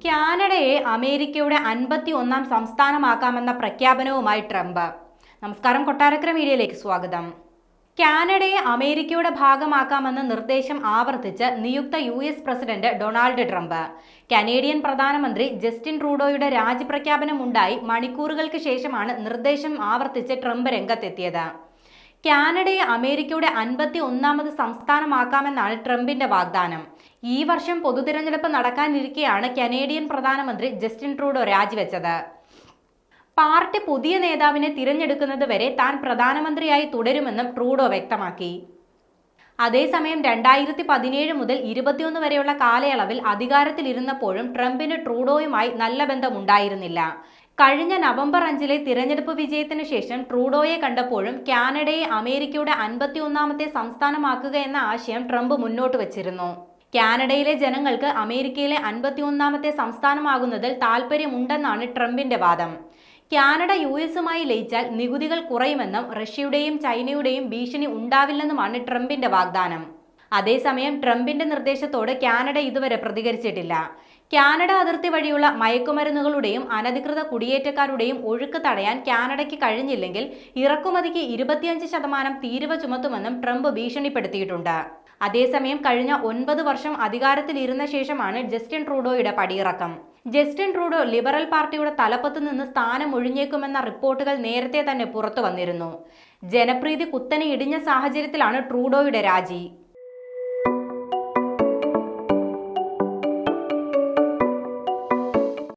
കാനഡയെ അമേരിക്കയുടെ 51ാം സംസ്ഥാനമാക്കാമെന്ന പ്രഖ്യാപനവുമായി ട്രംപ്. നമസ്കാരം, കൊട്ടാരക്കര മീഡിയയിലേക്ക് സ്വാഗതം. കാനഡയെ അമേരിക്കയുടെ ഭാഗമാക്കാമെന്ന നിർദ്ദേശം ആവർത്തിച്ച് നിയുക്ത US president Donald Trump. Canadian പ്രധാനമന്ത്രി ജസ്റ്റിൻ ട്രൂഡോയുടെ രാജിപ്രഖ്യാപനമുണ്ടായി മണിക്കൂറുകൾക്ക് ശേഷമാണ് നിർദ്ദേശം ആവർത്തിച്ച് ട്രംപ് രംഗത്തെത്തിയത്. കാനഡയെ അമേരിക്കയുടെ 51ാമത് സംസ്ഥാനമാക്കാമെന്നാണ് ട്രംപിന്റെ വാഗ്ദാനം. ഈ വർഷം പൊതുതിരഞ്ഞെടുപ്പ് നടക്കാനിരിക്കെയാണ് കനേഡിയൻ പ്രധാനമന്ത്രി ജസ്റ്റിൻ ട്രൂഡോ രാജിവെച്ചത്. പാർട്ടി പുതിയ നേതാവിനെ തിരഞ്ഞെടുക്കുന്നത് വരെ താൻ പ്രധാനമന്ത്രിയായി തുടരുമെന്നും ട്രൂഡോ വ്യക്തമാക്കി. അതേസമയം 2017 മുതൽ 2021 വരെയുള്ള കാലയളവിൽ അധികാരത്തിലിരുന്നപ്പോഴും ട്രംപിന് ട്രൂഡോയുമായി നല്ല ബന്ധമുണ്ടായിരുന്നില്ല. കഴിഞ്ഞ നവംബർ 5 തിരഞ്ഞെടുപ്പ് വിജയത്തിനു ശേഷം ട്രൂഡോയെ കണ്ടപ്പോഴും കാനഡയെ അമേരിക്കയുടെ 51ാമത്തെ സംസ്ഥാനമാക്കുക എന്ന ആശയം ട്രംപ് മുന്നോട്ട് വച്ചിരുന്നു. കാനഡയിലെ ജനങ്ങൾക്ക് അമേരിക്കയിലെ 51ാമത്തെ സംസ്ഥാനമാകുന്നതിൽ താൽപ്പര്യമുണ്ടെന്നാണ് ട്രംപിന്റെ വാദം. കാനഡ US-മായി ലയിച്ചാൽ നികുതികൾ കുറയുമെന്നും റഷ്യയുടെയും ചൈനയുടെയും ഭീഷണി ഉണ്ടാവില്ലെന്നുമാണ് ട്രംപിന്റെ വാഗ്ദാനം. അതേസമയം ട്രംപിന്റെ നിർദ്ദേശത്തോട് കാനഡ ഇതുവരെ പ്രതികരിച്ചിട്ടില്ല. കാനഡ അതിർത്തി വഴിയുള്ള മയക്കുമരുന്നുകളുടെയും അനധികൃത കുടിയേറ്റക്കാരുടെയും ഒഴുക്ക് തടയാൻ കാനഡയ്ക്ക് കഴിഞ്ഞില്ലെങ്കിൽ ഇറക്കുമതിക്ക് 25% തീരുവ ചുമത്തുമെന്നും ട്രംപ് ഭീഷണിപ്പെടുത്തിയിട്ടുണ്ട്. അതേസമയം കഴിഞ്ഞ 9 വർഷം അധികാരത്തിലിരുന്ന ശേഷമാണ് ജസ്റ്റിൻ ട്രൂഡോയുടെ പടിയിറക്കം. ജസ്റ്റിൻ ട്രൂഡോ ലിബറൽ പാർട്ടിയുടെ തലപ്പത്ത് നിന്ന് സ്ഥാനം ഒഴിഞ്ഞേക്കുമെന്ന റിപ്പോർട്ടുകൾ നേരത്തെ തന്നെ പുറത്തു വന്നിരുന്നു. ജനപ്രീതി കുത്തനെ ഇടിഞ്ഞ സാഹചര്യത്തിലാണ് ട്രൂഡോയുടെ രാജി.